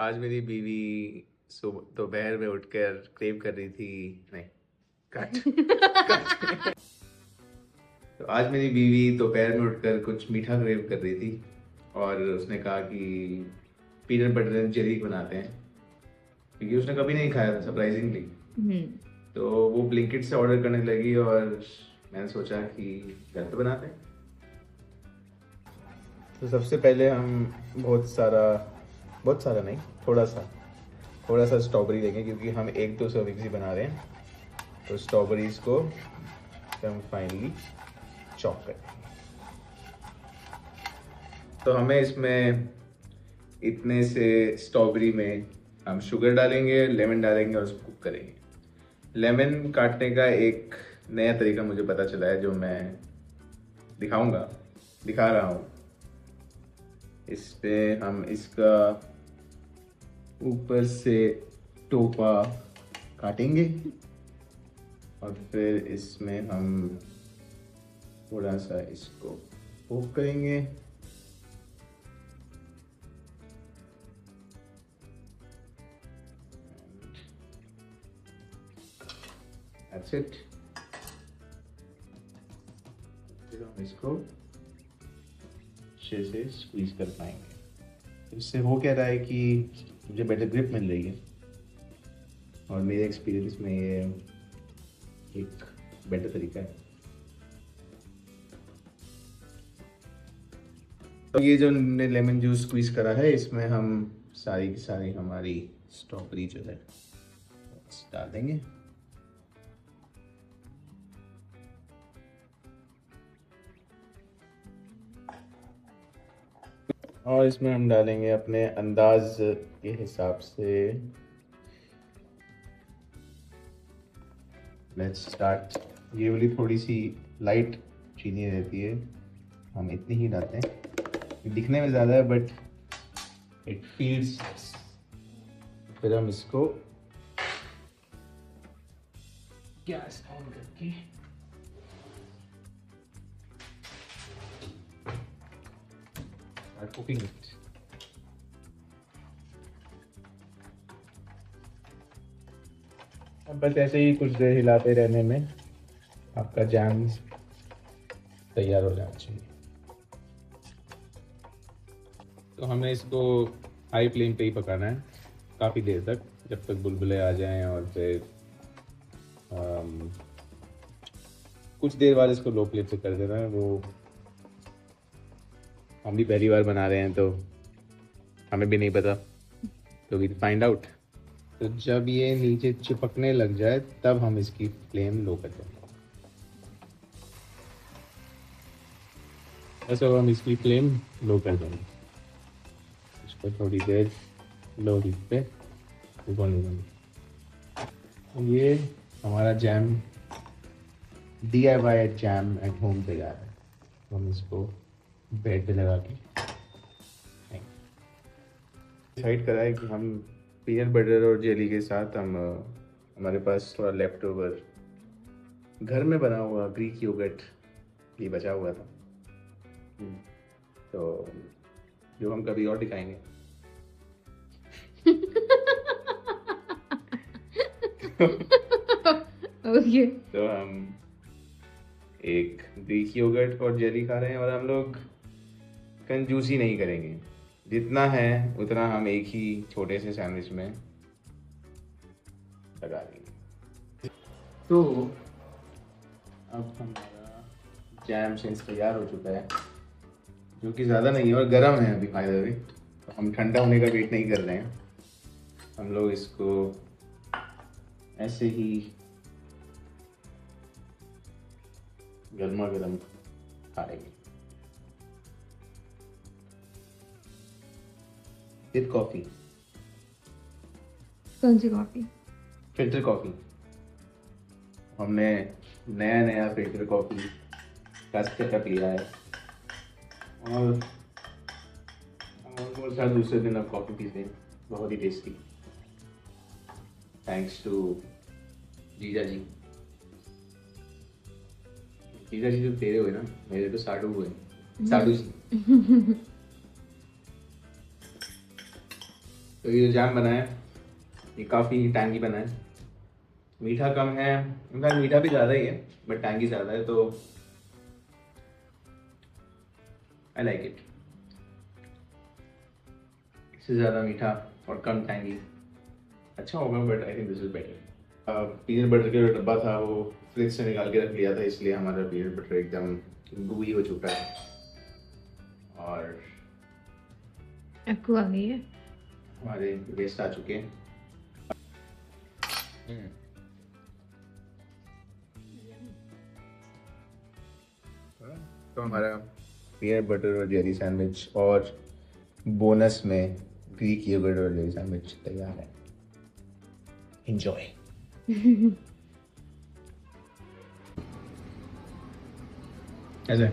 आज मेरी बीवी सुबह दोपहर में उठकर क्रेव कर रही थी, नहीं कट तो आज मेरी बीवी दोपहर में उठकर कुछ मीठा क्रेव कर रही थी और उसने कहा कि पीनट बटर एंड जेली बनाते हैं, क्योंकि उसने कभी नहीं खाया था सरप्राइजिंगली। तो वो ब्लिंकिट से ऑर्डर करने लगी और मैंने सोचा कि घर पे बनाते हैं। तो सबसे पहले हम बहुत सारा नहीं, थोड़ा सा स्ट्रॉबेरी लेंगे, क्योंकि हम एक दो सर्विंग्स ही बना रहे हैं। तो स्ट्रॉबेरीज को हम फाइनली चॉप करें। तो हमें इसमें इतने से स्ट्रॉबेरी में हम शुगर डालेंगे, लेमन डालेंगे और उसको कुक करेंगे। लेमन काटने का एक नया तरीका मुझे पता चला है, जो मैं दिखा रहा हूँ। इस पे हम इसका ऊपर से टोपा काटेंगे और फिर इसमें हम थोड़ा सा इसको पोक करेंगे। That's it. फिर हम इसको अच्छे से स्क्वीज कर पाएंगे। इससे हो क्या रहा है कि मुझे बेटर ग्रिप मिल रही है और मेरे एक्सपीरियंस में ये एक बेटर तरीका है। तो ये जो हमने लेमन जूस स्क्वीज करा है, इसमें हम सारी की सारी हमारी स्ट्रॉबेरी जो है डाल देंगे। और इसमें हम डालेंगे अपने अंदाज के हिसाब से। Let's start. ये वाली थोड़ी सी लाइट चीनी रहती है, हम इतनी ही डालते हैं। दिखने में ज़्यादा है बट इट फील्स। फिर हम इसको गैस ऑन करके कुकिंग इट। अब बस ऐसे ही कुछ देर हिलाते रहने में आपका जैम तैयार हो जाना चाहिए। तो हमें इसको हाई फ्लेम पे ही पकाना है काफ़ी देर तक, जब तक बुलबुले आ जाएं, और फिर कुछ देर बाद इसको लो फ्लेम से कर देना है। वो हम भी पहली बार बना रहे हैं तो हमें भी नहीं पता, तो वी फाइंड आउट। तो जब ये नीचे चिपकने लग जाए तब हम इसकी फ्लेम लो कर देंगे। बस अब हम इसकी फ्लेम लो कर देंगे, इसको थोड़ी देर लो हीट पे उबलने देंगे। ये हमारा jam DIY jam at home तैयार है। तो हम इसको ब्रेड पे लगा के डिसाइड करा है कि हम पीनट बटर और जेली के साथ हम हमारे पास थोड़ा लेफ्ट ओवर घर में बना हुआ ग्रीक योगर्ट ये बचा हुआ था, तो जो हम कभी और दिखाएंगे। ओके। तो हम एक ग्रीक योगर्ट और जेली खा रहे हैं और हम लोग कंजूसी नहीं करेंगे। जितना है उतना हम एक ही छोटे से सैंडविच में लगा देंगे। तो अब हमारा जैम सेंस तैयार हो चुका है, जो कि ज़्यादा नहीं है और गर्म है अभी फायदा भी। तो हम ठंडा होने का वेट नहीं कर रहे हैं, हम लोग इसको ऐसे ही गर्मा गर्म खाएंगे। With coffee. कौन सी कॉफी? Filter coffee. हमने नया फिल्टर कॉफ़ी का सेटअप लिया है और ऑलमोस्ट हर दूसरे दिन अब कॉफ़ी पीते हैं। बहुत ही टेस्टी, थैंक्स टू जीजा जी। जीजा जी जो तेरे हुए ना, मेरे तो साडू हुए, साडू जी। तो ये जो जैम बना है ये काफ़ी टैंगी बना है, मीठा कम है, इनफैक्ट मीठा भी ज़्यादा ही है बट टैंगी ज़्यादा है, तो आई लाइक इट। इससे ज़्यादा मीठा और कम टैंगी अच्छा होगा, but I think this is better. Peanut butter का जो डब्बा था वो फ्रिज से निकाल के रख लिया था, इसलिए हमारा पीनट बटर एकदम gooey हो चुका है और आपको आ गई है। हमारे गेस्ट आ चुके हैं। तो हमारा पीनट बटर और जेली सैंडविच और बोनस में ग्रीक योगर्ट और जेली सैंडविच तैयार है। एंजॉय। ऐसे